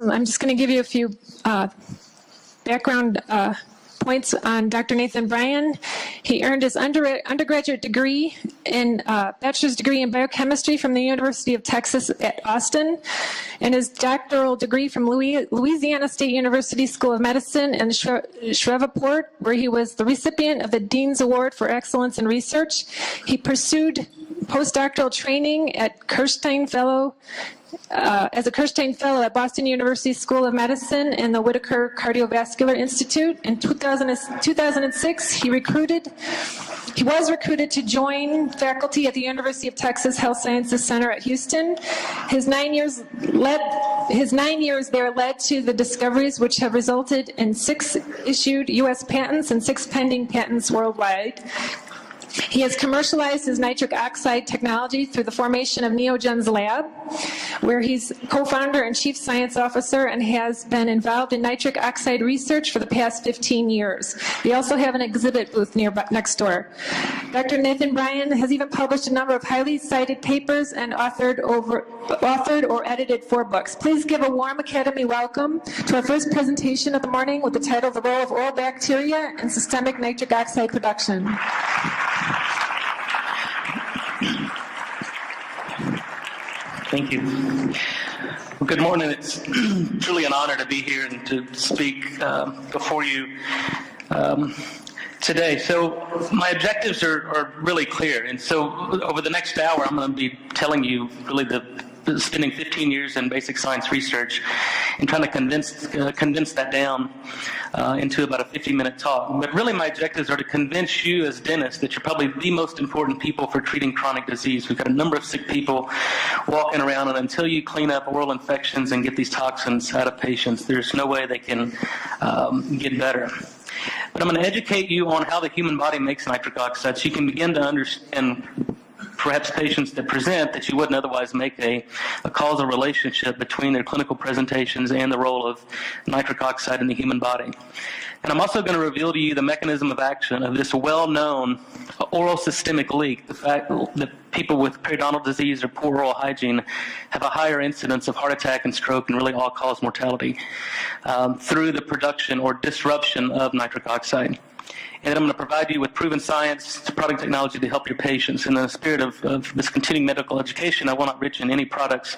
I'm just going to give you a few background points on Dr. Nathan Bryan. He earned his undergraduate degree in bachelor's degree in biochemistry from the University of Texas at Austin, and his doctoral degree from Louisiana State University School of Medicine in Shreveport, where he was the recipient of the Dean's Award for Excellence in Research. He pursued postdoctoral training at Kirstein Fellow as a Kirstein Fellow at Boston University School of Medicine and the Whitaker Cardiovascular Institute. In 2006, he was recruited to join faculty at the University of Texas Health Sciences Center at Houston. His 9 years there led to the discoveries which have resulted in 6 issued U.S. patents and 6 pending patents worldwide. He has commercialized his nitric oxide technology through the formation of Neogen's Lab, where he's co-founder and chief science officer and has been involved in nitric oxide research for the past 15 years. We also have an exhibit booth next door. Dr. Nathan Bryan has even published a number of highly cited papers and authored or edited 4 books. Please give a warm Academy welcome to our first presentation of the morning with the title, The Role of Oral Bacteria in Systemic Nitric Oxide Production. Thank you. Well, good morning. It's truly an honor to be here and to speak before you today. So my objectives are really clear. And so over the next hour, I'm going to be telling you really spending 15 years in basic science research and trying to condense that down into about a 50-minute talk. But really my objectives are to convince you as dentists that you're probably the most important people for treating chronic disease. We've got a number of sick people walking around, and until you clean up oral infections and get these toxins out of patients, there's no way they can get better. But I'm going to educate you on how the human body makes nitric oxide so you can begin to understand perhaps patients that present that you wouldn't otherwise make a causal relationship between their clinical presentations and the role of nitric oxide in the human body. And I'm also going to reveal to you the mechanism of action of this well-known oral systemic leak, the fact that people with periodontal disease or poor oral hygiene have a higher incidence of heart attack and stroke and really all-cause mortality through the production or disruption of nitric oxide. And then I'm going to provide you with proven science, product technology to help your patients. In the spirit of this continuing medical education, I will not mention any products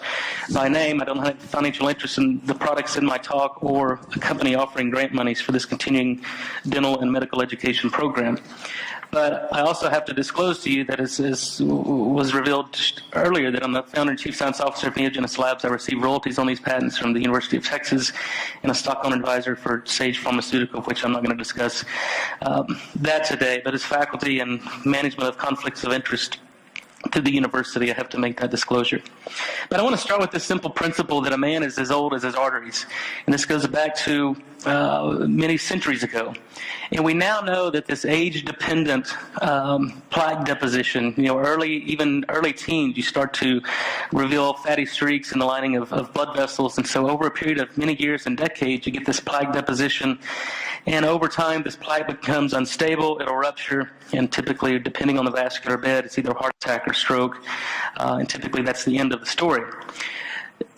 by name. I don't have financial interest in the products in my talk or a company offering grant monies for this continuing dental and medical education program. But I also have to disclose to you that as was revealed earlier, that I'm the founder and chief science officer of Neogen's Labs. I receive royalties on these patents from the University of Texas and a stock owner advisor for Sage Pharmaceutical, which I'm not going to discuss that today. But as faculty and management of conflicts of interest to the university, I have to make that disclosure. But I want to start with this simple principle that a man is as old as his arteries. And this goes back to many centuries ago. And we now know that this age-dependent plaque deposition, even early teens, you start to reveal fatty streaks in the lining of blood vessels. And so over a period of many years and decades, you get this plaque deposition. And over time, this plaque becomes unstable, it'll rupture, and typically, depending on the vascular bed, it's either heart attack or stroke, and typically that's the end of the story.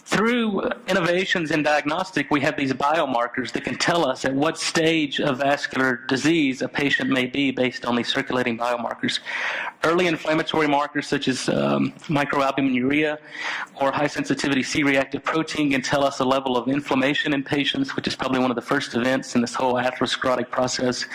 Through innovations in diagnostic, we have these biomarkers that can tell us at what stage of vascular disease a patient may be based on these circulating biomarkers. Early inflammatory markers such as microalbuminuria or high-sensitivity C-reactive protein can tell us a level of inflammation in patients, which is probably one of the first events in this whole atherosclerotic process.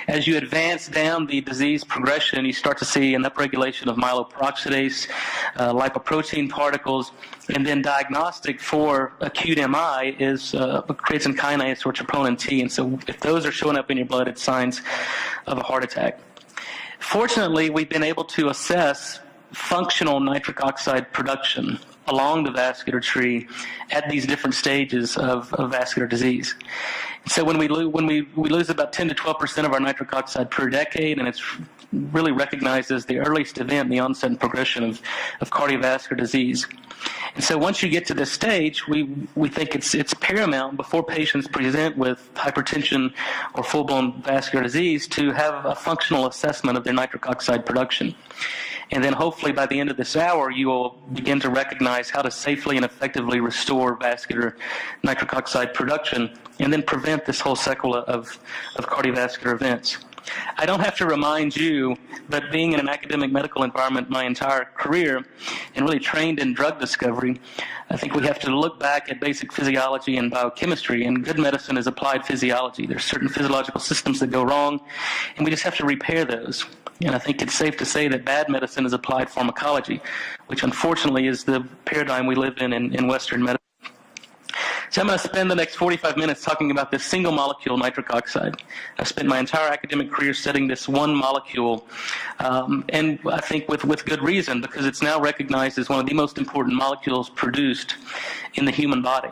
As you advance down the disease progression, you start to see an upregulation of myeloperoxidase, lipoprotein particles, and then diagnostic for acute MI is creatine kinase or troponin T. And so if those are showing up in your blood, it's signs of a heart attack. Fortunately, we've been able to assess functional nitric oxide production along the vascular tree at these different stages of vascular disease. So when we lose about 10 to 12% of our nitric oxide per decade, and it's really recognized as the earliest event in the onset and progression of cardiovascular disease. And so once you get to this stage, we think it's paramount before patients present with hypertension or full-blown vascular disease to have a functional assessment of their nitric oxide production. And then hopefully by the end of this hour, you will begin to recognize how to safely and effectively restore vascular nitric oxide production and then prevent this whole sequela of cardiovascular events. I don't have to remind you, but being in an academic medical environment my entire career and really trained in drug discovery, I think we have to look back at basic physiology and biochemistry, and good medicine is applied physiology. There's certain physiological systems that go wrong, and we just have to repair those. And I think it's safe to say that bad medicine is applied pharmacology, which unfortunately is the paradigm we live in Western medicine. So I'm going to spend the next 45 minutes talking about this single molecule nitric oxide. I've spent my entire academic career studying this one molecule, and I think with good reason, because it's now recognized as one of the most important molecules produced in the human body.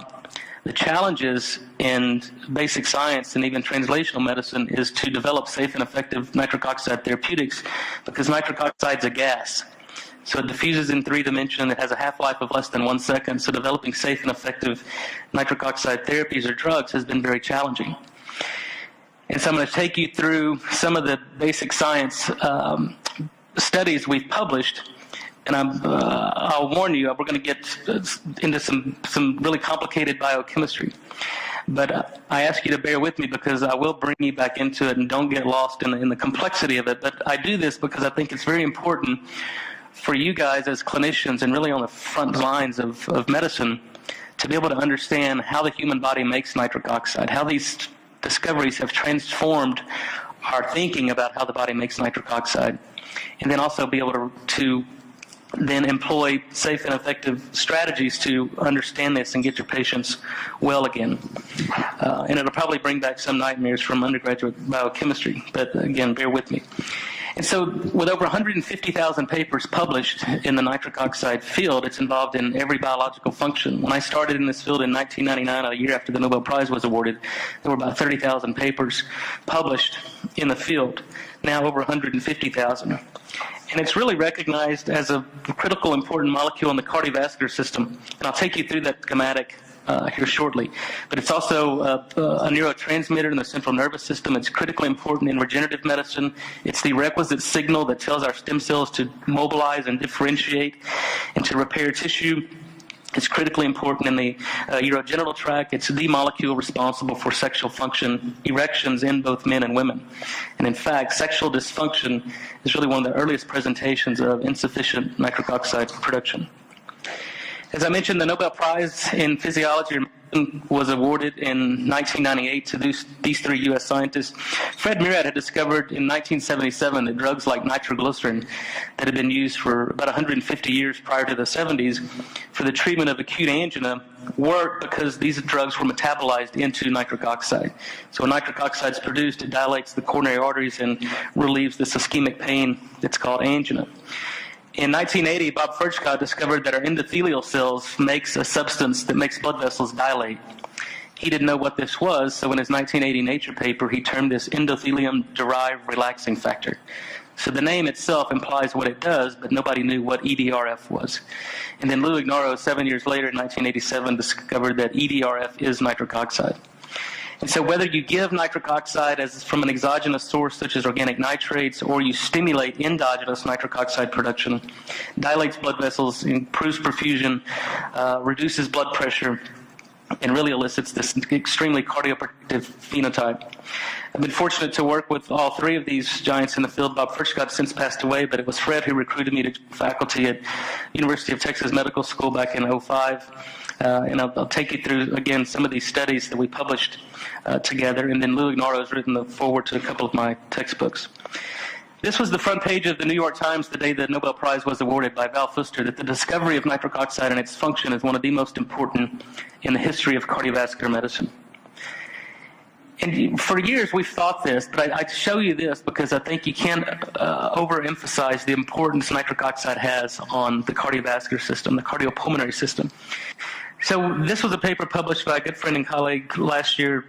The challenges in basic science and even translational medicine is to develop safe and effective nitric oxide therapeutics, because nitric oxide is a gas. So it diffuses in 3 dimensions. It has a half-life of less than 1 second. So developing safe and effective nitric oxide therapies or drugs has been very challenging. And so I'm going to take you through some of the basic science studies we've published. And I'll warn you, we're going to get into some really complicated biochemistry. But I ask you to bear with me because I will bring you back into it, and don't get lost in the complexity of it. But I do this because I think it's very important for you guys as clinicians and really on the front lines of medicine to be able to understand how the human body makes nitric oxide, how these discoveries have transformed our thinking about how the body makes nitric oxide, and then also be able to then employ safe and effective strategies to understand this and get your patients well again. And it'll probably bring back some nightmares from undergraduate biochemistry, but again, bear with me. And so with over 150,000 papers published in the nitric oxide field, it's involved in every biological function. When I started in this field in 1999, a year after the Nobel Prize was awarded, there were about 30,000 papers published in the field. Now over 150,000. And it's really recognized as a critical important molecule in the cardiovascular system. And I'll take you through that schematic here shortly. But it's also a neurotransmitter in the central nervous system. It's critically important in regenerative medicine. It's the requisite signal that tells our stem cells to mobilize and differentiate and to repair tissue. It's critically important in the urogenital tract. It's the molecule responsible for sexual function, erections in both men and women. And in fact, sexual dysfunction is really one of the earliest presentations of insufficient nitric oxide production. As I mentioned, the Nobel Prize in Physiology was awarded in 1998 to these 3 U.S. scientists. Fred Murad had discovered in 1977 that drugs like nitroglycerin that had been used for about 150 years prior to the 70s for the treatment of acute angina worked because these drugs were metabolized into nitric oxide. So when nitric oxide is produced, it dilates the coronary arteries and relieves this ischemic pain that's called angina. In 1980, Bob Furchgott discovered that our endothelial cells makes a substance that makes blood vessels dilate. He didn't know what this was, so in his 1980 Nature paper, he termed this endothelium-derived relaxing factor. So the name itself implies what it does, but nobody knew what EDRF was. And then Lou Ignarro, 7 years later in 1987, discovered that EDRF is nitric oxide. And so whether you give nitric oxide as from an exogenous source such as organic nitrates, or you stimulate endogenous nitric oxide production, dilates blood vessels, improves perfusion, reduces blood pressure, and really elicits this extremely cardioprotective phenotype. I've been fortunate to work with all 3 of these giants in the field. Bob Furchgott since passed away, but it was Fred who recruited me to faculty at University of Texas Medical School back in 2005. And I'll take you through, again, some of these studies that we published together. And then Lou Ignarro has written the foreword to a couple of my textbooks. This was the front page of the New York Times the day the Nobel Prize was awarded by Val Fuster, that the discovery of nitric oxide and its function is one of the most important in the history of cardiovascular medicine. And for years we've thought this, but I show you this because I think you can't overemphasize the importance nitric oxide has on the cardiovascular system, the cardiopulmonary system. So this was a paper published by a good friend and colleague last year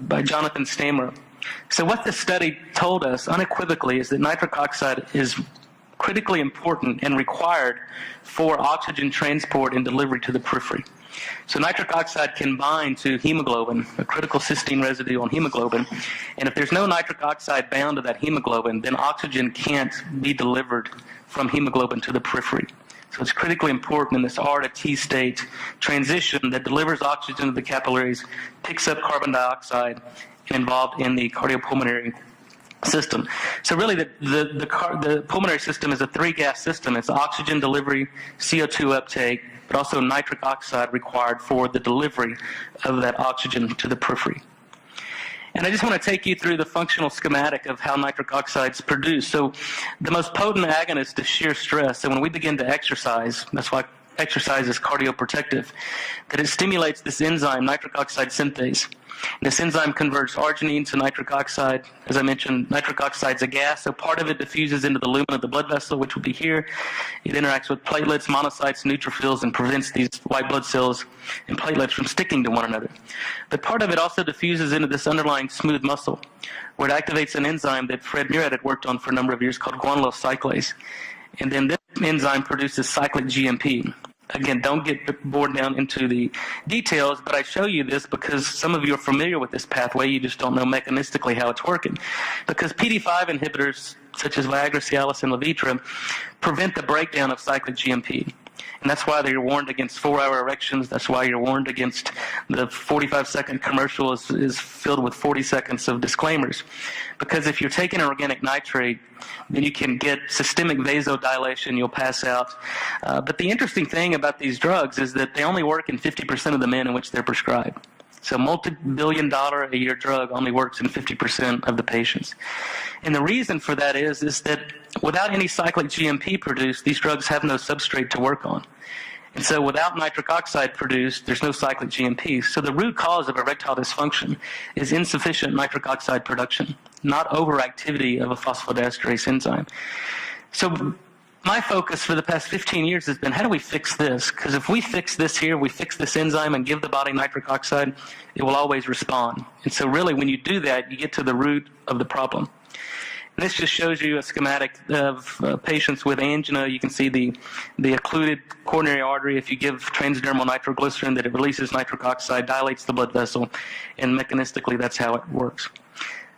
by Jonathan Stammer. So what this study told us unequivocally is that nitric oxide is critically important and required for oxygen transport and delivery to the periphery. So nitric oxide can bind to hemoglobin, a critical cysteine residue on hemoglobin, and if there's no nitric oxide bound to that hemoglobin, then oxygen can't be delivered from hemoglobin to the periphery. So it's critically important in this R to T state transition that delivers oxygen to the capillaries, picks up carbon dioxide, and involved in the cardiopulmonary system. So really the pulmonary system is a three-gas system. It's oxygen delivery, CO2 uptake, but also nitric oxide required for the delivery of that oxygen to the periphery. And I just want to take you through the functional schematic of how nitric oxide is produced. So the most potent agonist is shear stress. So when we begin to exercise, that's why exercise is cardioprotective, that it stimulates this enzyme, nitric oxide synthase. This enzyme converts arginine to nitric oxide. As I mentioned, nitric oxide is a gas, so part of it diffuses into the lumen of the blood vessel, which will be here. It interacts with platelets, monocytes, neutrophils, and prevents these white blood cells and platelets from sticking to one another. But part of it also diffuses into this underlying smooth muscle, where it activates an enzyme that Fred Murat had worked on for a number of years called guanylyl cyclase. And then this enzyme produces cyclic GMP. Again, don't get bored down into the details, but I show you this because some of you are familiar with this pathway. You just don't know mechanistically how it's working. Because PD5 inhibitors, such as Viagra, Cialis, and Levitra, prevent the breakdown of cyclic GMP. And that's why they're warned against 4-hour erections. That's why you're warned against the 45-second commercial is filled with 40 seconds of disclaimers. Because if you're taking an organic nitrate, then you can get systemic vasodilation, you'll pass out. But the interesting thing about these drugs is that they only work in 50% of the men in which they're prescribed. So multi-billion-dollar-a-year drug only works in 50% of the patients. And the reason for that is that without any cyclic GMP produced, these drugs have no substrate to work on. And so without nitric oxide produced, there's no cyclic GMP. So the root cause of erectile dysfunction is insufficient nitric oxide production, not overactivity of a phosphodiesterase enzyme. So my focus for the past 15 years has been, how do we fix this? Because if we fix this here, we fix this enzyme and give the body nitric oxide, it will always respond. And so really when you do that, you get to the root of the problem. And this just shows you a schematic of patients with angina. You can see the occluded coronary artery. If you give transdermal nitroglycerin, that it releases nitric oxide, dilates the blood vessel, and mechanistically that's how it works.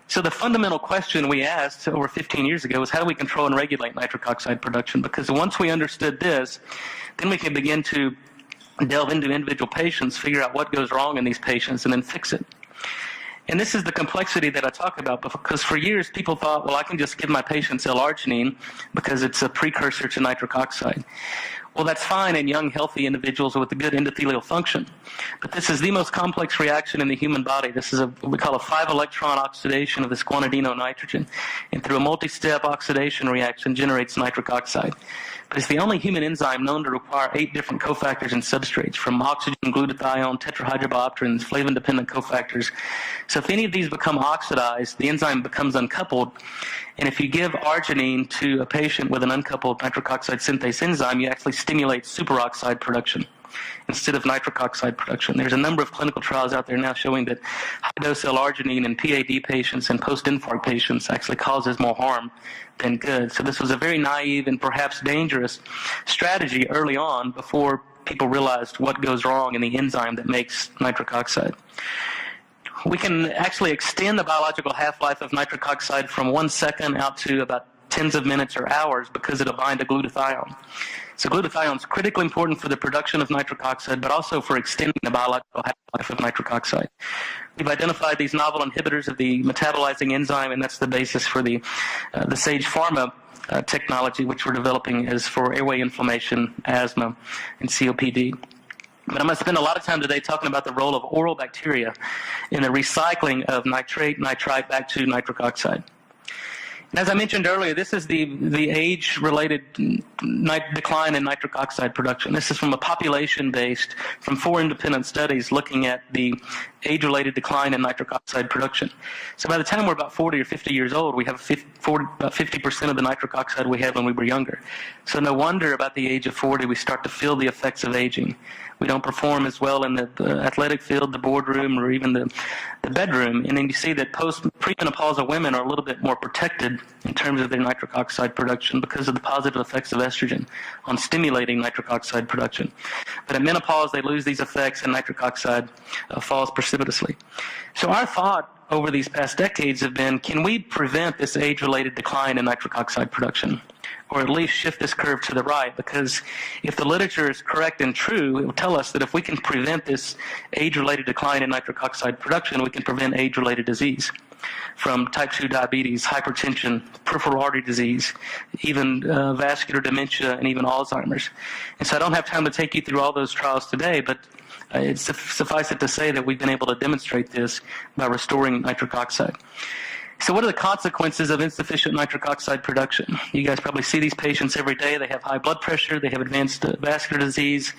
So the fundamental question we asked over 15 years ago is, how do we control and regulate nitric oxide production? Because once we understood this, then we can begin to delve into individual patients, figure out what goes wrong in these patients, and then fix it. And this is the complexity that I talk about, because for years people thought, well, I can just give my patients L-arginine because it's a precursor to nitric oxide. Well, that's fine in young, healthy individuals with a good endothelial function. But this is the most complex reaction in the human body. This is what we call a 5-electron oxidation of this guanidino nitrogen. And through a multi-step oxidation reaction generates nitric oxide. But it's the only human enzyme known to require 8 different cofactors and substrates, from oxygen, glutathione, tetrahydrobiopterins, flavin-dependent cofactors. So if any of these become oxidized, the enzyme becomes uncoupled. And if you give arginine to a patient with an uncoupled nitric oxide synthase enzyme, you actually stimulate superoxide production instead of nitric oxide production. There's a number of clinical trials out there now showing that high-dose L-arginine in PAD patients and post-infarct patients actually causes more harm than good. So this was a very naive and perhaps dangerous strategy early on before people realized what goes wrong in the enzyme that makes nitric oxide. We can actually extend the biological half-life of nitric oxide from 1 second out to about tens of minutes or hours because it'll bind to glutathione. So glutathione is critically important for the production of nitric oxide, but also for extending the biological half-life of nitric oxide. We've identified these novel inhibitors of the metabolizing enzyme, and that's the basis for the Sage Pharma technology, which we're developing is for airway inflammation, asthma, and COPD. But I'm going to spend a lot of time today talking about the role of oral bacteria in the recycling of nitrate, nitrite back to nitric oxide. And as I mentioned earlier, this is the age-related decline in nitric oxide production. This is from a population-based, from 4 independent studies looking at the age-related decline in nitric oxide production. So by the time we're about 40 or 50 years old, we have about 50% of the nitric oxide we had when we were younger. So no wonder about the age of 40 we start to feel the effects of aging. We don't perform as well in the athletic field, the boardroom, or even the bedroom. And then you see that premenopausal women are a little bit more protected hindered in terms of their nitric oxide production because of the positive effects of estrogen on stimulating nitric oxide production. But at menopause, they lose these effects and nitric oxide falls precipitously. So our thought over these past decades have been, can we prevent this age-related decline in nitric oxide production? Or at least shift this curve to the right, because if the literature is correct and true, it will tell us that if we can prevent this age-related decline in nitric oxide production, we can prevent age-related disease, from type 2 diabetes, hypertension, peripheral artery disease, even vascular dementia, and even Alzheimer's. And so I don't have time to take you through all those trials today, but it's suffice it to say that we've been able to demonstrate this by restoring nitric oxide. So what are the consequences of insufficient nitric oxide production? You guys probably see these patients every day. They have high blood pressure, they have advanced vascular disease,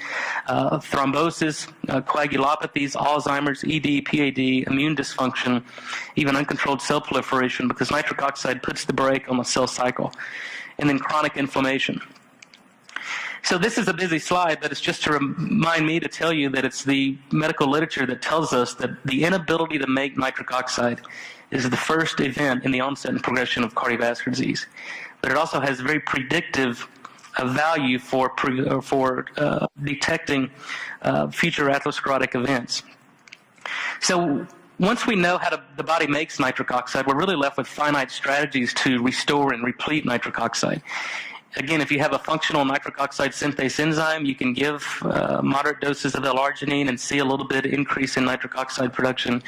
thrombosis, coagulopathies, Alzheimer's, ED, PAD, immune dysfunction, even uncontrolled cell proliferation, because nitric oxide puts the brake on the cell cycle, and then chronic inflammation. So this is a busy slide, but it's just to remind me to tell you that it's the medical literature that tells us that the inability to make nitric oxide is the first event in the onset and progression of cardiovascular disease. But it also has very predictive value for detecting future atherosclerotic events. So once we know how the body makes nitric oxide, we're really left with finite strategies to restore and replete nitric oxide. Again, if you have a functional nitric oxide synthase enzyme, you can give moderate doses of L-arginine and see a little bit increase in nitric oxide production.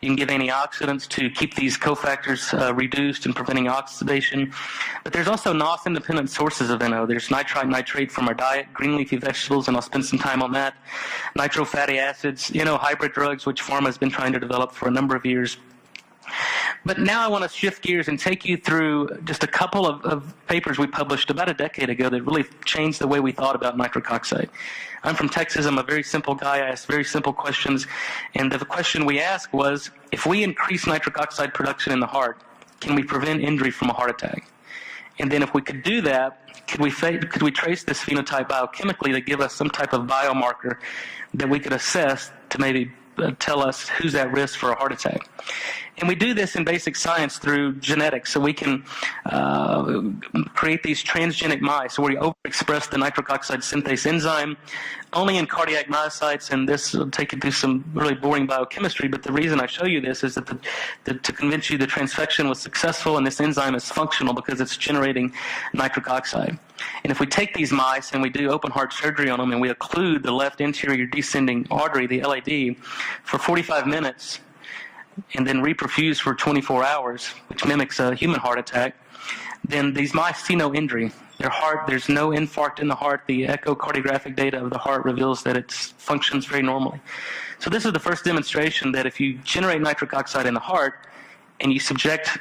You can give antioxidants to keep these cofactors reduced and preventing oxidation. But there's also NOS-independent sources of NO. There's nitrite, nitrate from our diet, green leafy vegetables, and I'll spend some time on that. Nitro fatty acids, hybrid drugs, which pharma has been trying to develop for a number of years. But now I want to shift gears and take you through just a couple of papers we published about a decade ago that really changed the way we thought about nitric oxide. I'm from Texas. I'm a very simple guy. I ask very simple questions. And the question we asked was, if we increase nitric oxide production in the heart, can we prevent injury from a heart attack? And then if we could do that, could we trace this phenotype biochemically to give us some type of biomarker that we could assess to maybe tell us who's at risk for a heart attack? And we do this in basic science through genetics. So we can create these transgenic mice where we overexpress the nitric oxide synthase enzyme only in cardiac myocytes, and this will take you through some really boring biochemistry, but the reason I show you this is that to convince you the transfection was successful and this enzyme is functional because it's generating nitric oxide. And if we take these mice and we do open heart surgery on them and we occlude the left anterior descending artery, the LAD, for 45 minutes, and then reperfuse for 24 hours, which mimics a human heart attack, then these mice see no injury. Their heart, there's no infarct in the heart. The echocardiographic data of the heart reveals that it functions very normally. So this is the first demonstration that if you generate nitric oxide in the heart and you subject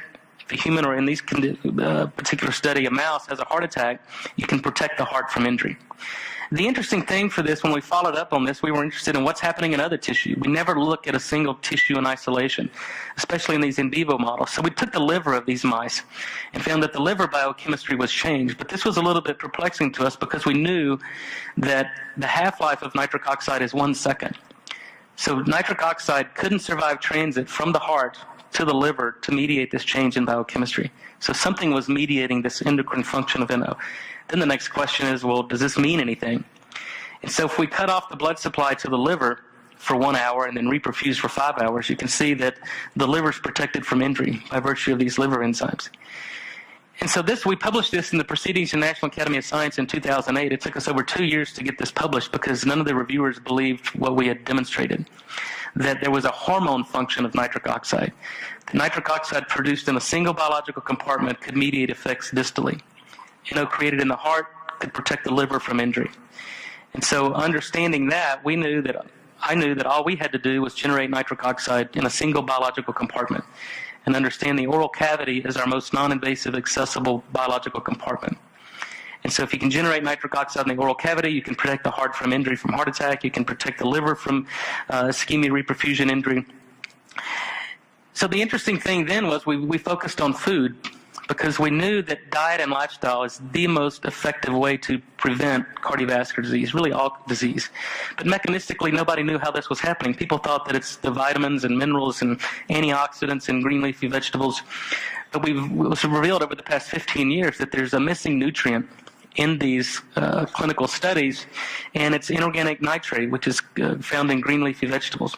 the human, or in these particular study, a mouse has a heart attack, you can protect the heart from injury. The interesting thing for this, when we followed up on this, we were interested in what's happening in other tissue. We never look at a single tissue in isolation, especially in these in vivo models. So we took the liver of these mice and found that the liver biochemistry was changed. But this was a little bit perplexing to us because we knew that the half-life of nitric oxide is 1 second. So nitric oxide couldn't survive transit from the heart to the liver to mediate this change in biochemistry. So something was mediating this endocrine function of NO. Then the next question is, well, does this mean anything? And so if we cut off the blood supply to the liver for 1 hour and then reperfuse for 5 hours, you can see that the liver is protected from injury by virtue of these liver enzymes. And so we published this in the Proceedings of the National Academy of Science in 2008. It took us over 2 years to get this published because none of the reviewers believed what we had demonstrated, that there was a hormone function of nitric oxide. The nitric oxide produced in a single biological compartment could mediate effects distally. NO created in the heart could protect the liver from injury. And so understanding that, I knew that all we had to do was generate nitric oxide in a single biological compartment and understand the oral cavity is our most non-invasive, accessible biological compartment. And so if you can generate nitric oxide in the oral cavity, you can protect the heart from injury from heart attack, you can protect the liver from ischemia reperfusion injury. So the interesting thing then was we focused on food because we knew that diet and lifestyle is the most effective way to prevent cardiovascular disease, really all disease. But mechanistically, nobody knew how this was happening. People thought that it's the vitamins and minerals and antioxidants in green leafy vegetables. But it was revealed over the past 15 years that there's a missing nutrient in these clinical studies, and it's inorganic nitrate, which is found in green leafy vegetables.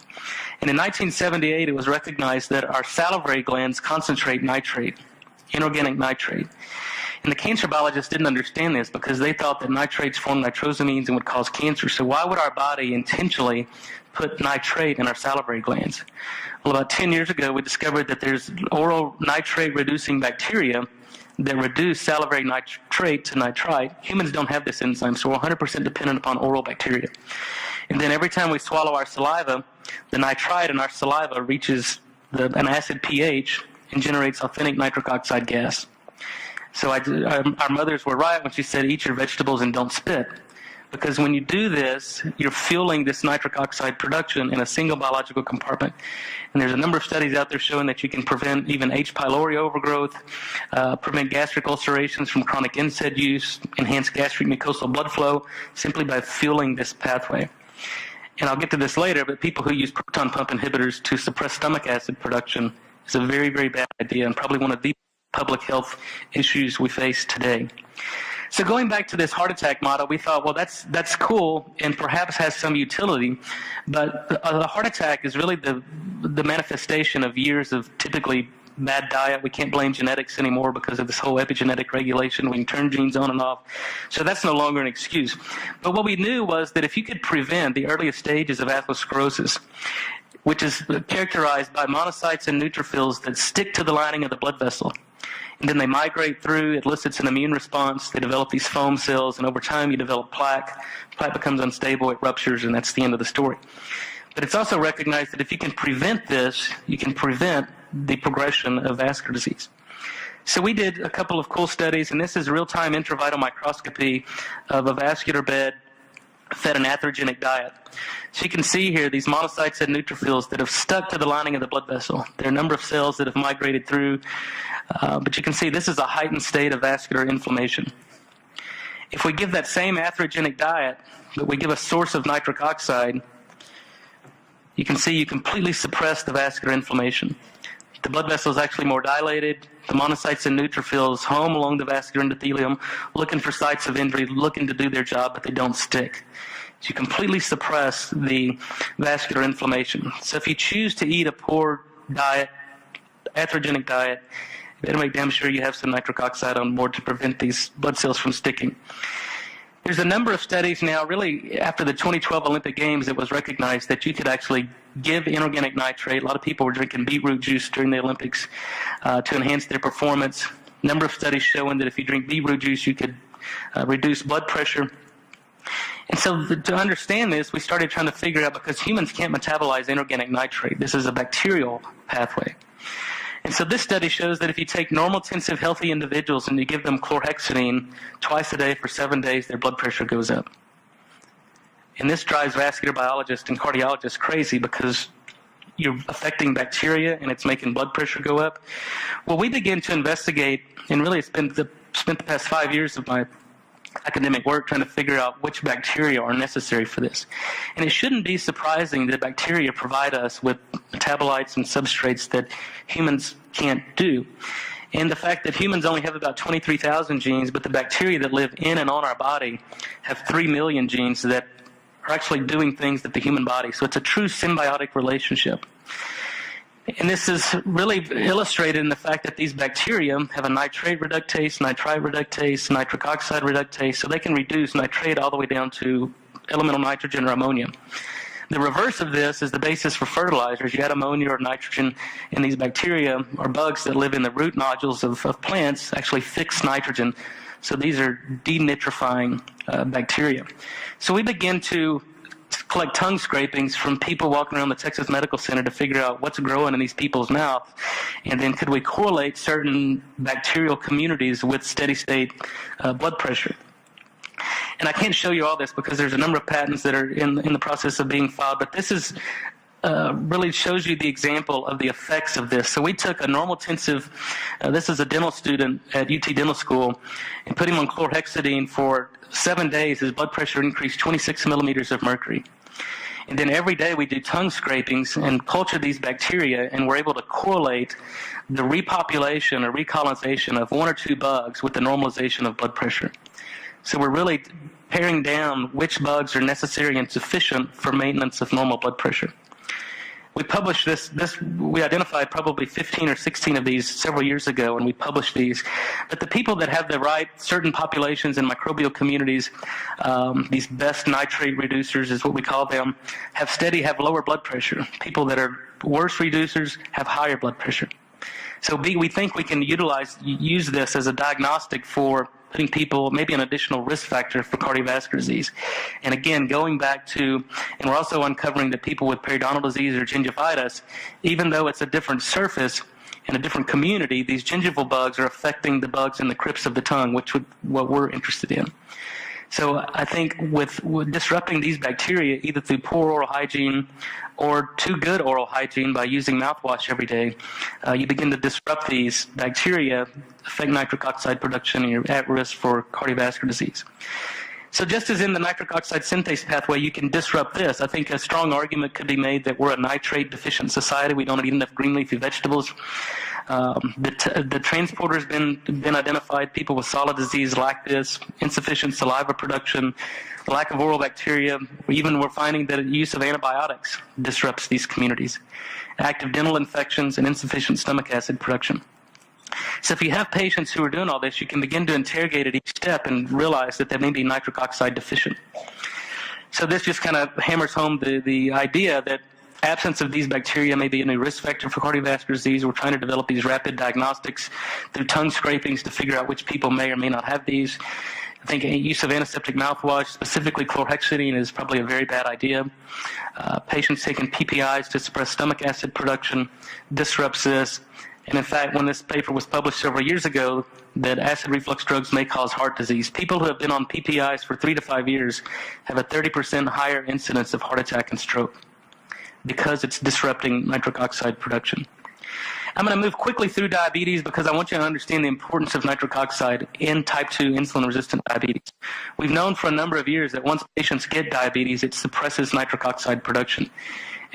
And in 1978, it was recognized that our salivary glands concentrate nitrate, inorganic nitrate. And the cancer biologists didn't understand this because they thought that nitrates form nitrosamines and would cause cancer. So why would our body intentionally put nitrate in our salivary glands? Well, about 10 years ago, we discovered that there's oral nitrate-reducing bacteria that reduce salivary nitrate to nitrite. Humans don't have this enzyme, so we're 100% dependent upon oral bacteria. And then every time we swallow our saliva, the nitrite in our saliva reaches an acid pH and generates authentic nitric oxide gas. So our mothers were right when she said, eat your vegetables and don't spit. Because when you do this, you're fueling this nitric oxide production in a single biological compartment. And there's a number of studies out there showing that you can prevent even H. pylori overgrowth, prevent gastric ulcerations from chronic NSAID use, enhance gastric mucosal blood flow simply by fueling this pathway. And I'll get to this later, but people who use proton pump inhibitors to suppress stomach acid production is a very, very bad idea and probably one of the public health issues we face today. So going back to this heart attack model, we thought, well, that's cool and perhaps has some utility, but the heart attack is really the manifestation of years of typically bad diet. We can't blame genetics anymore because of this whole epigenetic regulation. We can turn genes on and off. So that's no longer an excuse. But what we knew was that if you could prevent the earliest stages of atherosclerosis, which is characterized by monocytes and neutrophils that stick to the lining of the blood vessel, and then they migrate through, it elicits an immune response, they develop these foam cells, and over time you develop plaque. Plaque becomes unstable, it ruptures, and that's the end of the story. But it's also recognized that if you can prevent this, you can prevent the progression of vascular disease. So we did a couple of cool studies, and this is real-time intravital microscopy of a vascular bed fed an atherogenic diet. So you can see here these monocytes and neutrophils that have stuck to the lining of the blood vessel. There are a number of cells that have migrated through, but you can see this is a heightened state of vascular inflammation. If we give that same atherogenic diet, but we give a source of nitric oxide, you can see you completely suppress the vascular inflammation. The blood vessel is actually more dilated. The monocytes and neutrophils home along the vascular endothelium, looking for sites of injury, looking to do their job, but they don't stick. So you completely suppress the vascular inflammation. So if you choose to eat a poor diet, atherogenic diet, you better make damn sure you have some nitric oxide on board to prevent these blood cells from sticking. There's a number of studies now, really after the 2012 Olympic Games, it was recognized that you could actually give inorganic nitrate. A lot of people were drinking beetroot juice during the Olympics to enhance their performance. A number of studies showing that if you drink beetroot juice, you could reduce blood pressure. And so to understand this, we started trying to figure out, because humans can't metabolize inorganic nitrate. This is a bacterial pathway. And so this study shows that if you take normal-tensive, healthy individuals and you give them chlorhexidine twice a day for 7 days, their blood pressure goes up. And this drives vascular biologists and cardiologists crazy because you're affecting bacteria and it's making blood pressure go up. Well, we began to investigate, and really spent the past 5 years of my academic work trying to figure out which bacteria are necessary for this. And it shouldn't be surprising that bacteria provide us with metabolites and substrates that humans can't do. And the fact that humans only have about 23,000 genes, but the bacteria that live in and on our body have 3 million genes that are actually doing things that the human body. So it's a true symbiotic relationship. And this is really illustrated in the fact that these bacteria have a nitrate reductase, nitrite reductase, nitric oxide reductase, so they can reduce nitrate all the way down to elemental nitrogen or ammonia. The reverse of this is the basis for fertilizers. You add ammonia or nitrogen, and these bacteria or bugs that live in the root nodules of plants actually fix nitrogen. So these are denitrifying bacteria. So we begin to collect tongue scrapings from people walking around the Texas Medical Center to figure out what's growing in these people's mouth, and then could we correlate certain bacterial communities with steady state blood pressure. And I can't show you all this because there's a number of patents that are in the process of being filed, but this is really shows you the example of the effects of this. So we took a normotensive, this is a dental student at UT Dental School, and put him on chlorhexidine for 7 days. His blood pressure increased 26 millimeters of mercury. And then every day we do tongue scrapings and culture these bacteria, and we're able to correlate the repopulation or recolonization of 1 or 2 bugs with the normalization of blood pressure. So we're really paring down which bugs are necessary and sufficient for maintenance of normal blood pressure. We published we identified probably 15 or 16 of these several years ago, and we published these. But the people that have the right certain populations in microbial communities, these best nitrate reducers is what we call them, have lower blood pressure. People that are worse reducers have higher blood pressure. So we think we can use this as a diagnostic for putting people, maybe an additional risk factor for cardiovascular disease. And again, going back to, and we're also uncovering that people with periodontal disease or gingivitis, even though it's a different surface in a different community, these gingival bugs are affecting the bugs in the crypts of the tongue, which is what we're interested in. So I think with disrupting these bacteria, either through poor oral hygiene or too good oral hygiene by using mouthwash every day, you begin to disrupt these bacteria, affect nitric oxide production, and you're at risk for cardiovascular disease. So just as in the nitric oxide synthase pathway, you can disrupt this. I think a strong argument could be made that we're a nitrate-deficient society. We don't eat enough green leafy vegetables. The transporter's been identified. People with solid disease lack this, insufficient saliva production, the lack of oral bacteria. Even we're finding that the use of antibiotics disrupts these communities. Active dental infections and insufficient stomach acid production. So if you have patients who are doing all this, you can begin to interrogate at each step and realize that they may be nitric oxide deficient. So this just kind of hammers home the idea that absence of these bacteria may be a new risk factor for cardiovascular disease. We're trying to develop these rapid diagnostics through tongue scrapings to figure out which people may or may not have these. I think use of antiseptic mouthwash, specifically chlorhexidine, is probably a very bad idea. Patients taking PPIs to suppress stomach acid production disrupts this. And in fact, when this paper was published several years ago, that acid reflux drugs may cause heart disease. People who have been on PPIs for 3 to 5 years have a 30% higher incidence of heart attack and stroke because it's disrupting nitric oxide production. I'm going to move quickly through diabetes because I want you to understand the importance of nitric oxide in type 2 insulin-resistant diabetes. We've known for a number of years that once patients get diabetes, it suppresses nitric oxide production.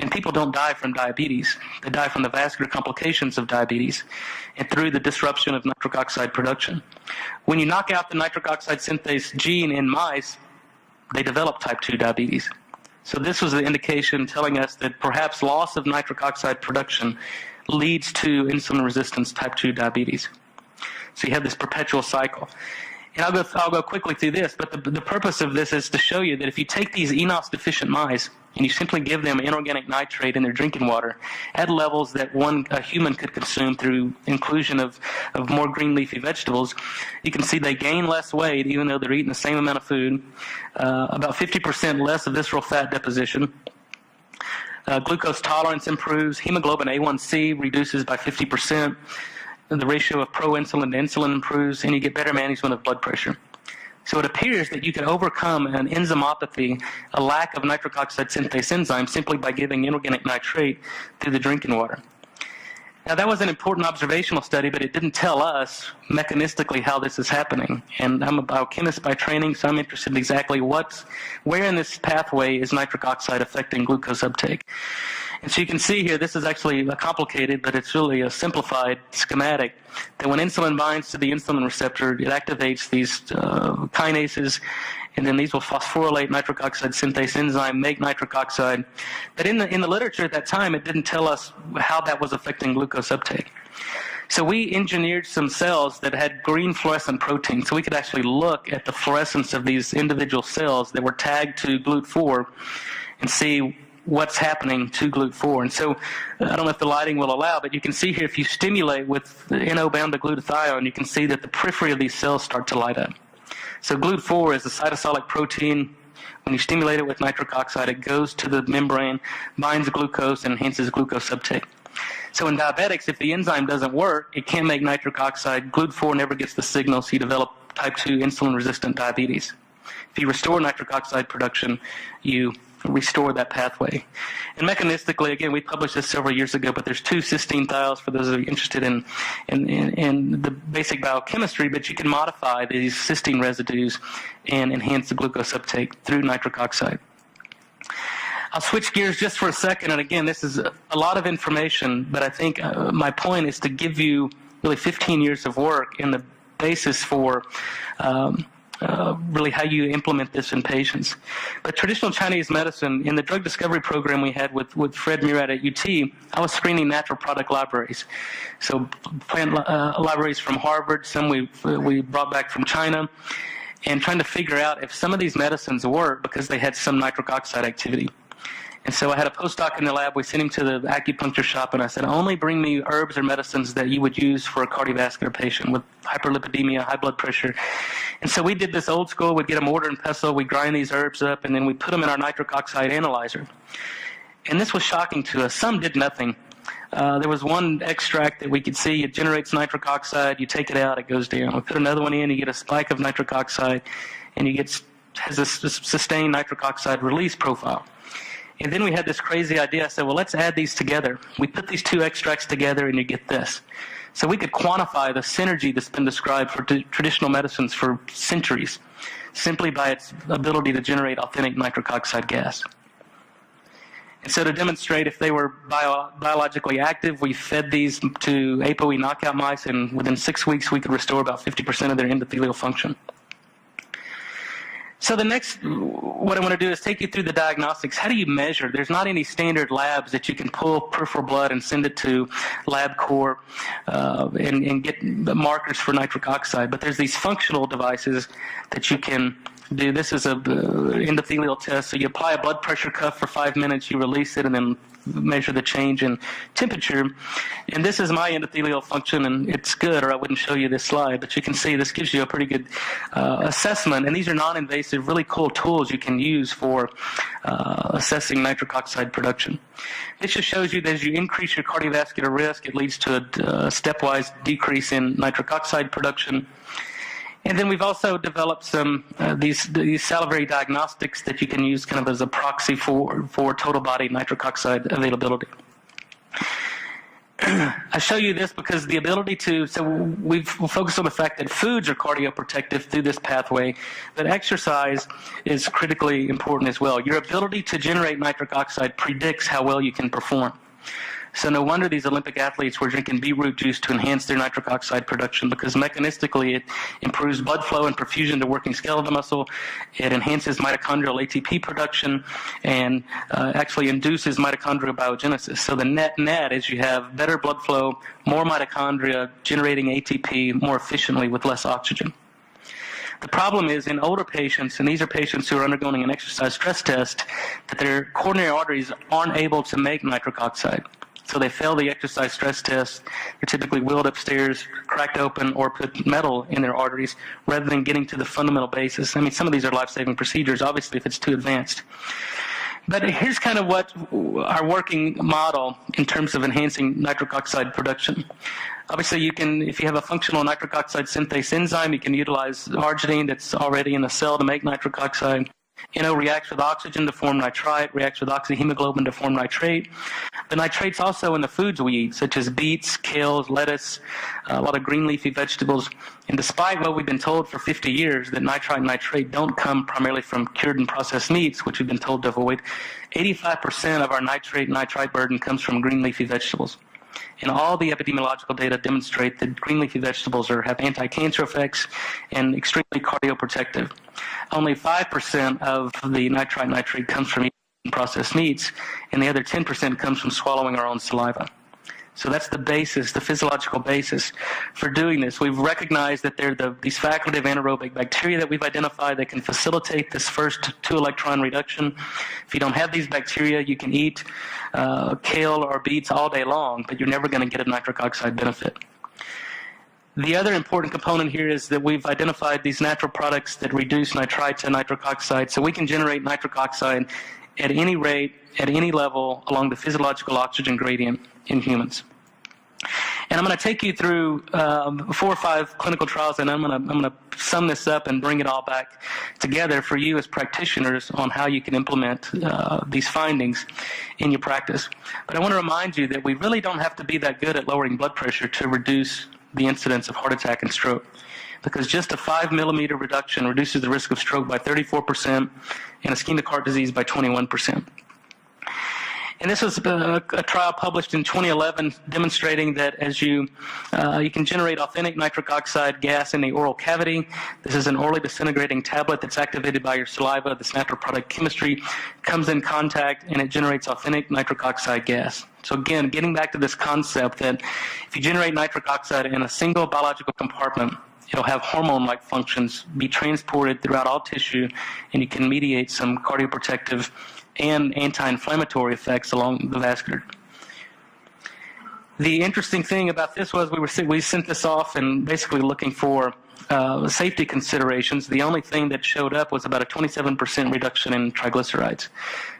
And people don't die from diabetes. They die from the vascular complications of diabetes and through the disruption of nitric oxide production. When you knock out the nitric oxide synthase gene in mice, they develop type 2 diabetes. So this was the indication telling us that perhaps loss of nitric oxide production leads to insulin resistance type 2 diabetes. So you have this perpetual cycle. And I'll go quickly through this, but the purpose of this is to show you that if you take these eNOS-deficient mice and you simply give them inorganic nitrate in their drinking water at levels that a human could consume through inclusion of more green leafy vegetables, you can see they gain less weight even though they're eating the same amount of food, about 50% less of visceral fat deposition. Glucose tolerance improves, hemoglobin A1C reduces by 50%, the ratio of proinsulin to insulin improves, and you get better management of blood pressure. So it appears that you can overcome an enzymopathy, a lack of nitric oxide synthase enzyme, simply by giving inorganic nitrate through the drinking water. Now that was an important observational study, but it didn't tell us mechanistically how this is happening. And I'm a biochemist by training, so I'm interested in exactly where in this pathway is nitric oxide affecting glucose uptake. And so you can see here, this is actually complicated, but it's really a simplified schematic, that when insulin binds to the insulin receptor, it activates these kinases, and then these will phosphorylate nitric oxide synthase enzyme, make nitric oxide. But in the literature at that time, it didn't tell us how that was affecting glucose uptake. So we engineered some cells that had green fluorescent protein, so we could actually look at the fluorescence of these individual cells that were tagged to GLUT4 and see what's happening to GLUT4. And so I don't know if the lighting will allow, but you can see here if you stimulate with NO bound to glutathione, you can see that the periphery of these cells start to light up. So GLUT4 is a cytosolic protein. When you stimulate it with nitric oxide, it goes to the membrane, binds glucose, and enhances glucose uptake. So in diabetics, if the enzyme doesn't work, it can't make nitric oxide. GLUT4 never gets the signal, so you develop type 2 insulin-resistant diabetes. If you restore nitric oxide production, you restore that pathway. And mechanistically, again, we published this several years ago, but there's two cysteine thiols for those of you interested in the basic biochemistry, but you can modify these cysteine residues and enhance the glucose uptake through nitric oxide. I'll switch gears just for a second, and again, this is a lot of information, but I think my point is to give you really 15 years of work and the basis for really how you implement this in patients. But traditional Chinese medicine, in the drug discovery program we had with Fred Murad at UT, I was screening natural product libraries. So plant libraries from Harvard, some we brought back from China, and trying to figure out if some of these medicines work because they had some nitric oxide activity. And so I had a postdoc in the lab. We sent him to the acupuncture shop, and I said, only bring me herbs or medicines that you would use for a cardiovascular patient with hyperlipidemia, high blood pressure. And so we did this old school. We'd get a mortar and pestle. We'd grind these herbs up, and then we put them in our nitric oxide analyzer. And this was shocking to us. Some did nothing. There was one extract that we could see. It generates nitric oxide. You take it out, it goes down. We put another one in, you get a spike of nitric oxide, and has a sustained nitric oxide release profile. And then we had this crazy idea. I said, well, let's add these together. We put these two extracts together, and you get this. So we could quantify the synergy that's been described for traditional medicines for centuries, simply by its ability to generate authentic nitric oxide gas. And so to demonstrate if they were biologically active, we fed these to ApoE knockout mice, and within 6 weeks, we could restore about 50% of their endothelial function. So the next, what I want to do is take you through the diagnostics. How do you measure? There's not any standard labs that you can pull peripheral blood and send it to LabCorp and get markers for nitric oxide. But there's these functional devices that you can do. This is a endothelial test. So you apply a blood pressure cuff for 5 minutes, you release it, and then measure the change in temperature. And this is my endothelial function, and it's good, or I wouldn't show you this slide, but you can see this gives you a pretty good assessment. And these are non-invasive, really cool tools you can use for assessing nitric oxide production. This just shows you that as you increase your cardiovascular risk, it leads to a stepwise decrease in nitric oxide production. And then we've also developed some these salivary diagnostics that you can use kind of as a proxy for total body nitric oxide availability. I show you this because the ability to, so we've focused on the fact that foods are cardioprotective through this pathway, but exercise is critically important as well. Your ability to generate nitric oxide predicts how well you can perform. So no wonder these Olympic athletes were drinking beetroot juice to enhance their nitric oxide production, because mechanistically it improves blood flow and perfusion to working skeletal muscle. It enhances mitochondrial ATP production and actually induces mitochondrial biogenesis. So the net is you have better blood flow, more mitochondria generating ATP more efficiently with less oxygen. The problem is in older patients, and these are patients who are undergoing an exercise stress test, that their coronary arteries aren't able to make nitric oxide. So they fail the exercise stress test. They're typically wheeled upstairs, cracked open, or put metal in their arteries rather than getting to the fundamental basis. I mean, some of these are life-saving procedures, obviously, if it's too advanced. But here's kind of what our working model in terms of enhancing nitric oxide production. Obviously, you can, if you have a functional nitric oxide synthase enzyme, you can utilize arginine that's already in the cell to make nitric oxide. Reacts with oxygen to form nitrite, reacts with oxyhemoglobin to form nitrate. The nitrates also in the foods we eat, such as beets, kale, lettuce, a lot of green leafy vegetables. And despite what we've been told for 50 years, that nitrite and nitrate don't come primarily from cured and processed meats, which we've been told to avoid, 85% of our nitrate and nitrite burden comes from green leafy vegetables. And all the epidemiological data demonstrate that green leafy vegetables have anti-cancer effects and extremely cardioprotective. Only 5% of the nitrite nitrate comes from eating processed meats, and the other 10% comes from swallowing our own saliva. So that's the basis, the physiological basis for doing this. We've recognized that there are these facultative anaerobic bacteria that we've identified that can facilitate this first 2-electron reduction. If you don't have these bacteria, you can eat kale or beets all day long, but you're never going to get a nitric oxide benefit. The other important component here is that we've identified these natural products that reduce nitrite to nitric oxide, so we can generate nitric oxide at any rate, at any level along the physiological oxygen gradient in humans. And I'm going to take you through 4 or 5 clinical trials, and I'm going to sum this up and bring it all back together for you as practitioners on how you can implement these findings in your practice. But I want to remind you that we really don't have to be that good at lowering blood pressure to reduce the incidence of heart attack and stroke, because just a 5 millimeter reduction reduces the risk of stroke by 34% and ischemic heart disease by 21%. And this was a trial published in 2011 demonstrating that as you can generate authentic nitric oxide gas in the oral cavity. This is an orally disintegrating tablet that's activated by your saliva. This natural product chemistry comes in contact and it generates authentic nitric oxide gas. So again, getting back to this concept that if you generate nitric oxide in a single biological compartment, it'll have hormone-like functions, be transported throughout all tissue, and you can mediate some cardioprotective and anti-inflammatory effects along the vascular. The interesting thing about this was we sent this off and basically looking for safety considerations. The only thing that showed up was about a 27% reduction in triglycerides.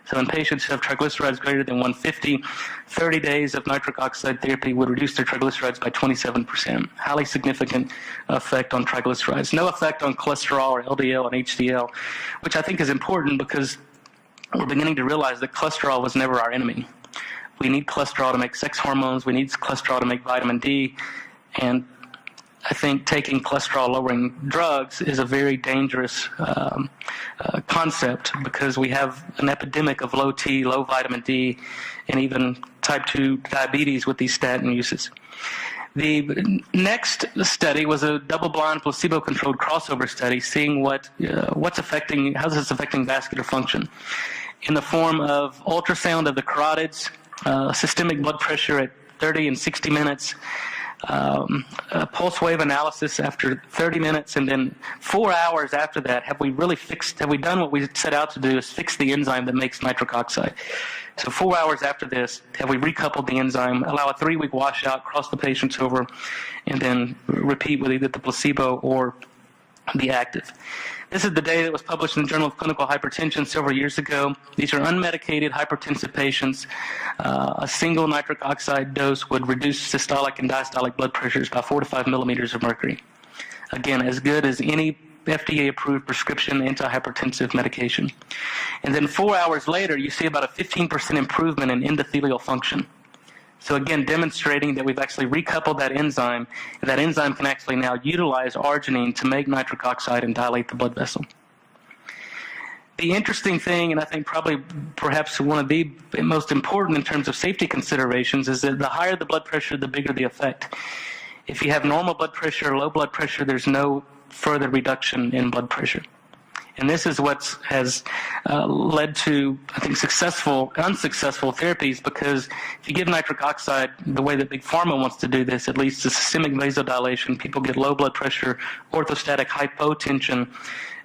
So in patients who have triglycerides greater than 150, 30 days of nitric oxide therapy would reduce their triglycerides by 27%. Highly significant effect on triglycerides. No effect on cholesterol or LDL and HDL, which I think is important because we're beginning to realize that cholesterol was never our enemy. We need cholesterol to make sex hormones. We need cholesterol to make vitamin D. And I think taking cholesterol-lowering drugs is a very dangerous concept because we have an epidemic of low T, low vitamin D, and even type 2 diabetes with these statin uses. The next study was a double-blind, placebo-controlled crossover study, seeing how this is affecting vascular function in the form of ultrasound of the carotids, systemic blood pressure at 30 and 60 minutes, a pulse wave analysis after 30 minutes, and then 4 hours after that, have we done what we set out to do, is fix the enzyme that makes nitric oxide. So 4 hours after this, have we recoupled the enzyme, allow a 3-week washout, cross the patients over, and then repeat with either the placebo or the active. This is the data that was published in the Journal of Clinical Hypertension several years ago. These are unmedicated hypertensive patients. A single nitric oxide dose would reduce systolic and diastolic blood pressures by 4 to 5 millimeters of mercury. Again, as good as any FDA-approved prescription antihypertensive medication. And then 4 hours later, you see about a 15% improvement in endothelial function. So again, demonstrating that we've actually recoupled that enzyme, and that enzyme can actually now utilize arginine to make nitric oxide and dilate the blood vessel. The interesting thing, and I think probably perhaps one of the most important in terms of safety considerations, is that the higher the blood pressure, the bigger the effect. If you have normal blood pressure or low blood pressure, there's no further reduction in blood pressure. And this is what has led to, I think, unsuccessful therapies, because if you give nitric oxide the way that Big Pharma wants to do this, it leads to systemic vasodilation. People get low blood pressure, orthostatic hypotension,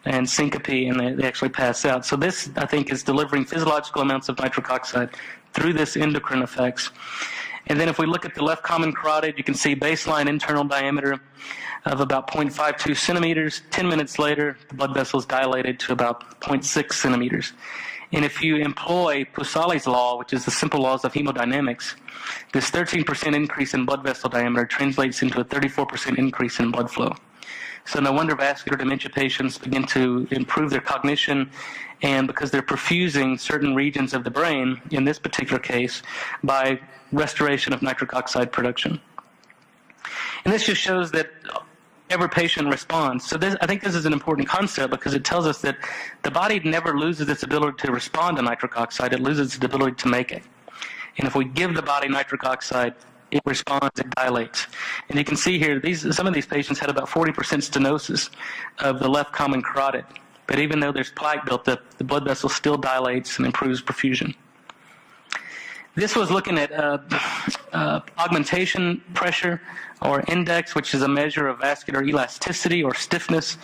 and syncope, and they actually pass out. So this, I think, is delivering physiological amounts of nitric oxide through this endocrine effects. And then if we look at the left common carotid, you can see baseline internal diameter of about 0.52 centimeters. 10 minutes later, the blood vessels dilated to about 0.6 centimeters. And if you employ Poiseuille's law, which is the simple laws of hemodynamics, this 13% increase in blood vessel diameter translates into a 34% increase in blood flow. So no wonder vascular dementia patients begin to improve their cognition, and because they're perfusing certain regions of the brain, in this particular case, by restoration of nitric oxide production. And this just shows that every patient responds. So I think this is an important concept because it tells us that the body never loses its ability to respond to nitric oxide, it loses its ability to make it. And if we give the body nitric oxide, it responds, it dilates. And you can see here, some of these patients had about 40% stenosis of the left common carotid. But even though there's plaque built up, the blood vessel still dilates and improves perfusion. This was looking at augmentation pressure, or index, which is a measure of vascular elasticity or stiffness.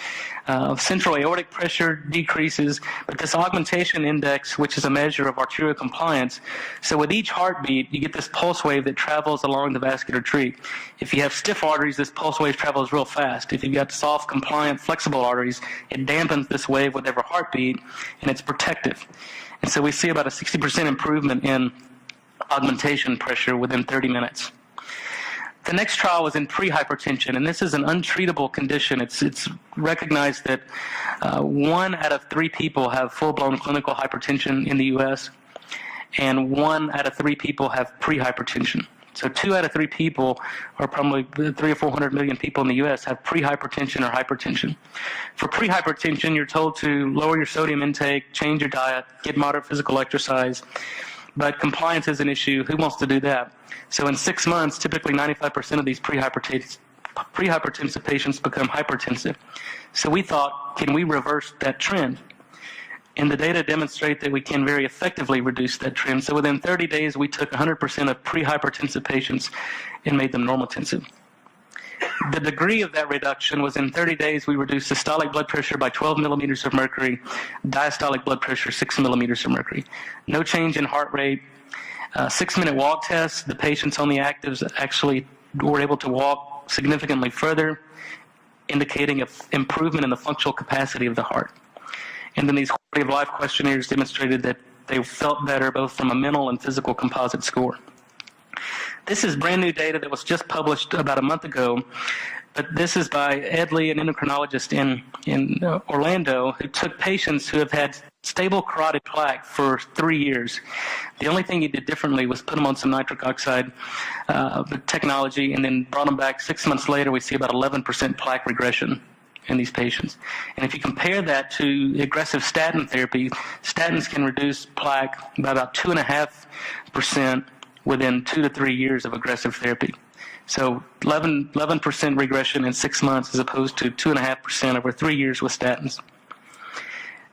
Central aortic pressure decreases, but this augmentation index, which is a measure of arterial compliance, so with each heartbeat, you get this pulse wave that travels along the vascular tree. If you have stiff arteries, this pulse wave travels real fast. If you've got soft, compliant, flexible arteries, it dampens this wave with every heartbeat, and it's protective. And so we see about a 60% improvement in augmentation pressure within 30 minutes. The next trial was in prehypertension, and this is an untreatable condition. It's recognized that 1 out of 3 people have full-blown clinical hypertension in the U.S., and 1 out of 3 people have prehypertension. So 2 out of 3 people, or probably 300 or 400 million people in the U.S., have prehypertension or hypertension. For prehypertension, you're told to lower your sodium intake, change your diet, get moderate physical exercise, but compliance is an issue. Who wants to do that? So in 6 months, typically 95% of these prehypertensive patients become hypertensive. So we thought, can we reverse that trend? And the data demonstrate that we can very effectively reduce that trend. So within 30 days, we took 100% of prehypertensive patients and made them normotensive. The degree of that reduction was in 30 days, we reduced systolic blood pressure by 12 millimeters of mercury, diastolic blood pressure 6 millimeters of mercury. No change in heart rate. 6-minute walk test, the patients on the actives actually were able to walk significantly further, indicating an improvement in the functional capacity of the heart. And then these quality of life questionnaires demonstrated that they felt better both from a mental and physical composite score. This is brand new data that was just published about a month ago, but this is by Ed Lee, an endocrinologist in Orlando, who took patients who have had stable carotid plaque for 3 years. The only thing he did differently was put them on some nitric oxide technology and then brought them back 6 months later. We see about 11% plaque regression in these patients. And if you compare that to aggressive statin therapy, statins can reduce plaque by about 2.5% within 2 to 3 years of aggressive therapy. So 11% regression in 6 months as opposed to 2.5% over 3 years with statins.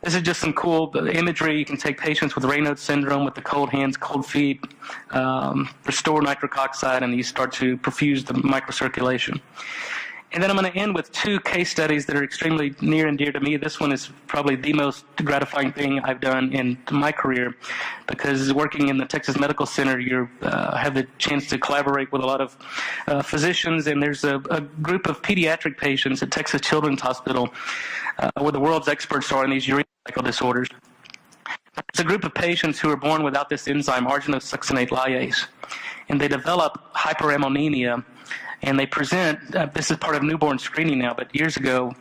This is just some cool imagery. You can take patients with Raynaud's syndrome with the cold hands, cold feet, restore nitric oxide, and you start to perfuse the microcirculation. And then I'm going to end with 2 case studies that are extremely near and dear to me. This one is probably the most gratifying thing I've done in my career, because working in the Texas Medical Center, you have the chance to collaborate with a lot of physicians, and there's a group of pediatric patients at Texas Children's Hospital where the world's experts are in these urinary cycle disorders. It's a group of patients who are born without this enzyme, arginosuccinate lyase, and they develop hyperammonemia. And they present, this is part of newborn screening now, but years ago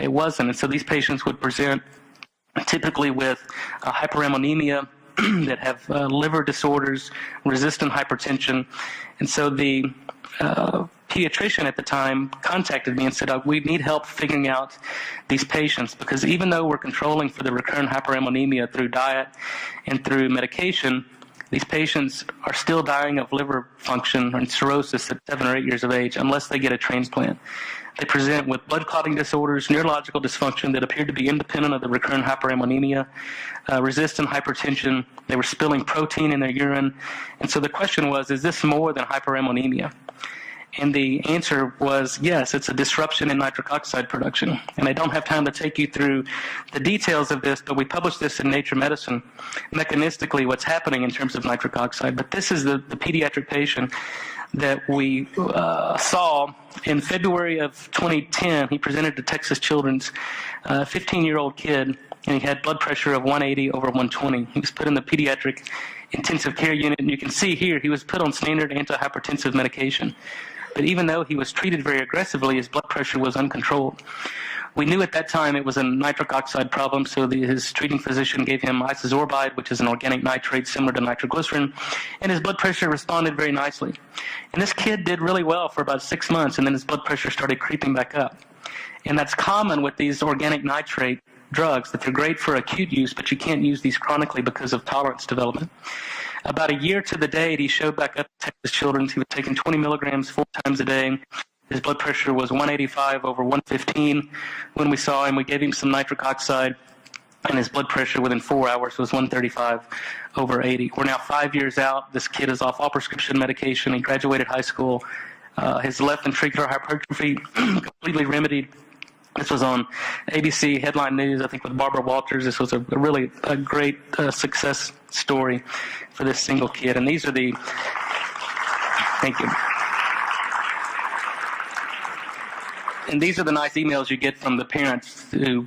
it wasn't. And so these patients would present typically with hyperammonemia that have liver disorders, resistant hypertension. And so the pediatrician at the time contacted me and said, we need help figuring out these patients, because even though we're controlling for the recurrent hyperammonemia through diet and through medication, these patients are still dying of liver function and cirrhosis at 7 or 8 years of age unless they get a transplant. They present with blood clotting disorders, neurological dysfunction that appeared to be independent of the recurrent hyperammonemia, resistant hypertension. They were spilling protein in their urine. And so the question was, is this more than hyperammonemia? And the answer was yes, it's a disruption in nitric oxide production. And I don't have time to take you through the details of this, but we published this in Nature Medicine, mechanistically what's happening in terms of nitric oxide. But this is the pediatric patient that we saw in February of 2010. He presented to Texas Children's, a 15-year-old kid, and he had blood pressure of 180 over 120. He was put in the pediatric intensive care unit, and you can see here he was put on standard antihypertensive medication. But even though he was treated very aggressively, his blood pressure was uncontrolled. We knew at that time it was a nitric oxide problem, so his treating physician gave him isosorbide, which is an organic nitrate similar to nitroglycerin, and his blood pressure responded very nicely. And this kid did really well for about 6 months, and then his blood pressure started creeping back up. And that's common with these organic nitrate drugs, that they're great for acute use, but you can't use these chronically because of tolerance development. About a year to the date, he showed back up at Texas Children's. He was taking 20 milligrams 4 times a day. His blood pressure was 185 over 115 when we saw him. We gave him some nitric oxide, and his blood pressure within 4 hours was 135 over 80. We're now 5 years out. This kid is off all prescription medication. He graduated high school. His left ventricular hypertrophy completely remedied. This was on ABC Headline News, I think, with Barbara Walters. This was a really great success story for this single kid. And these are the, thank you. And these are the nice emails you get from the parents who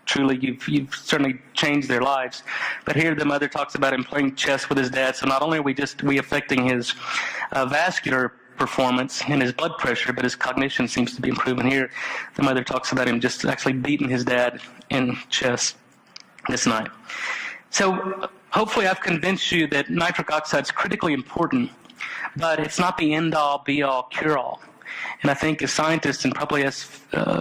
truly, you've certainly changed their lives. But here the mother talks about him playing chess with his dad. So not only are we affecting his vascular performance and his blood pressure, but his cognition seems to be improving. Here, the mother talks about him just actually beating his dad in chess this night. So hopefully I've convinced you that nitric oxide is critically important, but it's not the end-all, be-all, cure-all. And I think as scientists and probably as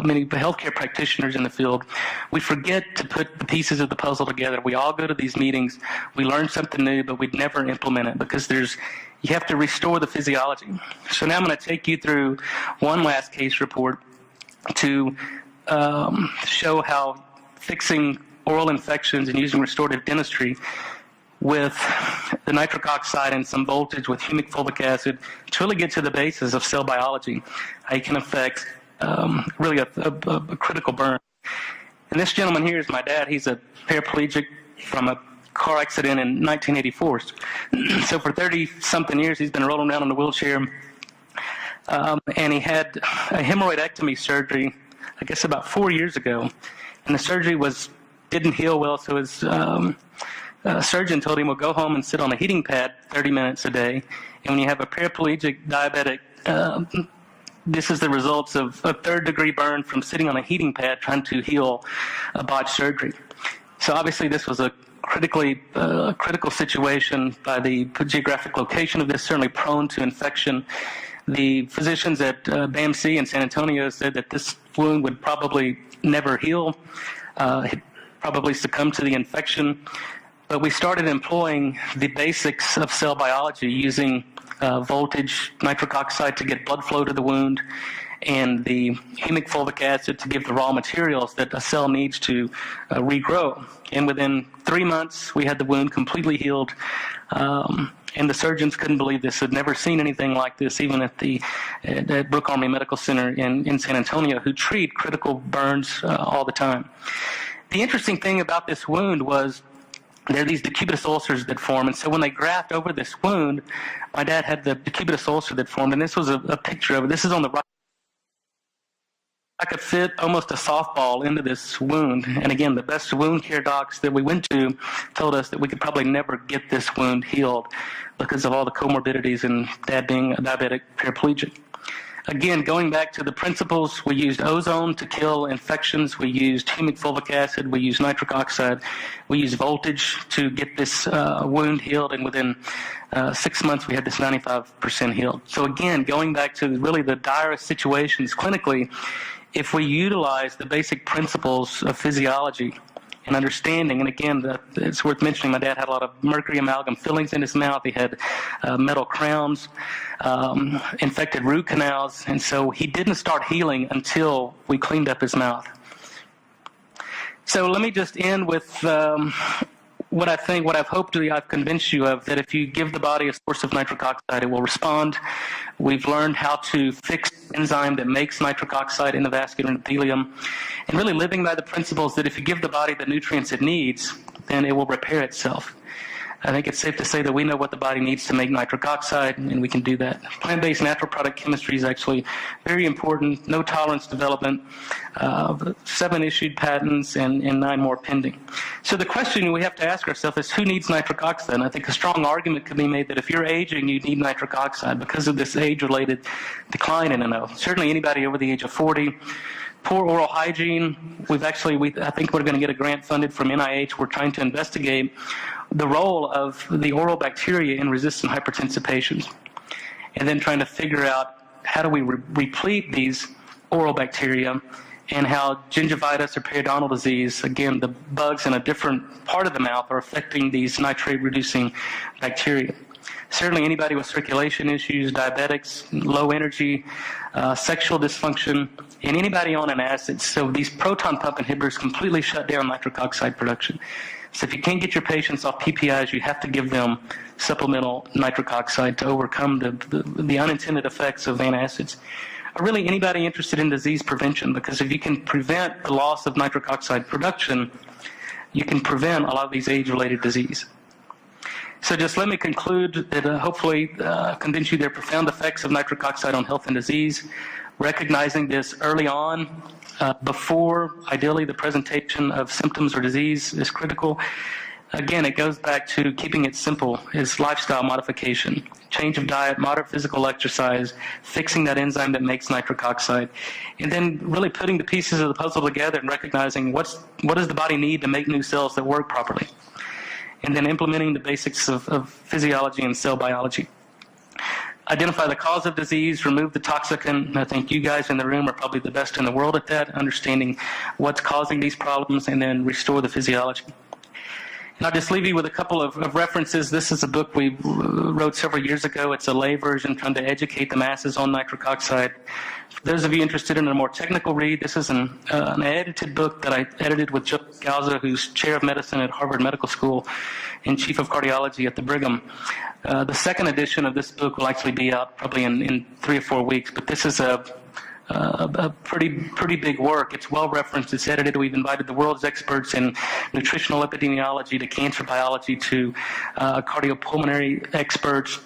many healthcare practitioners in the field, we forget to put the pieces of the puzzle together. We all go to these meetings, we learn something new, but we'd never implement it because you have to restore the physiology. So now I'm going to take you through one last case report to show how fixing oral infections and using restorative dentistry with the nitric oxide and some voltage with humic fulvic acid to really get to the basis of cell biology, how you can affect really a critical burn. And this gentleman here is my dad. He's a paraplegic from a car accident in 1984. So for 30-something years, he's been rolling around in a wheelchair. And he had a hemorrhoidectomy surgery, I guess about 4 years ago. And the surgery didn't heal well, so his surgeon told him, well, go home and sit on a heating pad 30 minutes a day. And when you have a paraplegic diabetic, this is the results of a third-degree burn from sitting on a heating pad trying to heal a botched surgery. So obviously this was a critical situation by the geographic location of this, certainly prone to infection. The physicians at BAMC in San Antonio said that this wound would probably never heal, probably succumb to the infection. But we started employing the basics of cell biology using voltage, nitric oxide to get blood flow to the wound, and the humic fulvic acid to give the raw materials that a cell needs to regrow. And within 3 months, we had the wound completely healed. And the surgeons couldn't believe this, had never seen anything like this, even at Brooke Army Medical Center in San Antonio, who treat critical burns all the time. The interesting thing about this wound was there are these decubitus ulcers that form, and so when they graft over this wound, my dad had the decubitus ulcer that formed, and this was a picture of it. This is on the right. I could fit almost a softball into this wound, and again, the best wound care docs that we went to told us that we could probably never get this wound healed because of all the comorbidities and dad being a diabetic paraplegic. Again, going back to the principles, we used ozone to kill infections, we used humic fulvic acid, we used nitric oxide, we used voltage to get this wound healed, and within 6 months we had this 95% healed. So again, going back to really the direst situations clinically, if we utilize the basic principles of physiology and understanding, and again, it's worth mentioning, my dad had a lot of mercury amalgam fillings in his mouth. He had metal crowns, infected root canals, and so he didn't start healing until we cleaned up his mouth. So let me just end with what I've hoped I've convinced you of, that if you give the body a source of nitric oxide, it will respond. We've learned how to fix the enzyme that makes nitric oxide in the vascular endothelium, and really living by the principles that if you give the body the nutrients it needs, then it will repair itself. I think it's safe to say that we know what the body needs to make nitric oxide, and we can do that. Plant-based natural product chemistry is actually very important. No tolerance development, 7 issued patents, and 9 more pending. So the question we have to ask ourselves is, who needs nitric oxide? And I think a strong argument could be made that if you're aging, you need nitric oxide because of this age-related decline in NO. Certainly anybody over the age of 40. Poor oral hygiene. I think we're going to get a grant funded from NIH. We're trying to investigate the role of the oral bacteria in resistant hypertensive patients, and then trying to figure out how do we replete these oral bacteria, and how gingivitis or periodontal disease, again, the bugs in a different part of the mouth are affecting these nitrate-reducing bacteria. Certainly anybody with circulation issues, diabetics, low energy, sexual dysfunction, and anybody on an acid. So these proton pump inhibitors completely shut down nitric oxide production. So if you can't get your patients off PPIs, you have to give them supplemental nitric oxide to overcome the unintended effects of antacids. Or really anybody interested in disease prevention, because if you can prevent the loss of nitric oxide production, you can prevent a lot of these age-related disease. So just let me conclude that hopefully convince you there are profound effects of nitric oxide on health and disease. Recognizing this early on, before ideally the presentation of symptoms or disease is critical. Again, it goes back to keeping it simple, is lifestyle modification. Change of diet, moderate physical exercise, fixing that enzyme that makes nitric oxide, and then really putting the pieces of the puzzle together and recognizing what does the body need to make new cells that work properly, and then implementing the basics of physiology and cell biology. Identify the cause of disease, remove the toxicant. I think you guys in the room are probably the best in the world at that, understanding what's causing these problems, and then restore the physiology. And I'll just leave you with a couple of references. This is a book we wrote several years ago. It's a lay version trying to educate the masses on nitric oxide. For those of you interested in a more technical read, this is an edited book that I edited with Joe Scalzo, who's chair of medicine at Harvard Medical School and chief of cardiology at the Brigham. The second edition of this book will actually be out probably in 3 or 4 weeks, but this is a pretty big work. It's well referenced. It's edited. We've invited the world's experts in nutritional epidemiology to cancer biology to cardiopulmonary experts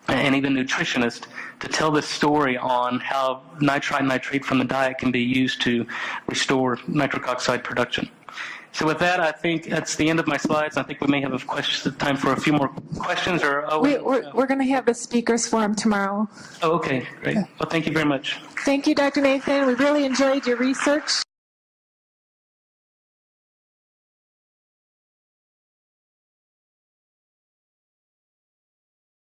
and even nutritionists to tell this story on how nitrite and nitrate from the diet can be used to restore nitric oxide production. So with that, I think that's the end of my slides. I think we may have time for a few more questions. We're going to have the speakers forum tomorrow. Oh, okay, great. Well, thank you very much. Thank you, Dr. Nathan. We really enjoyed your research.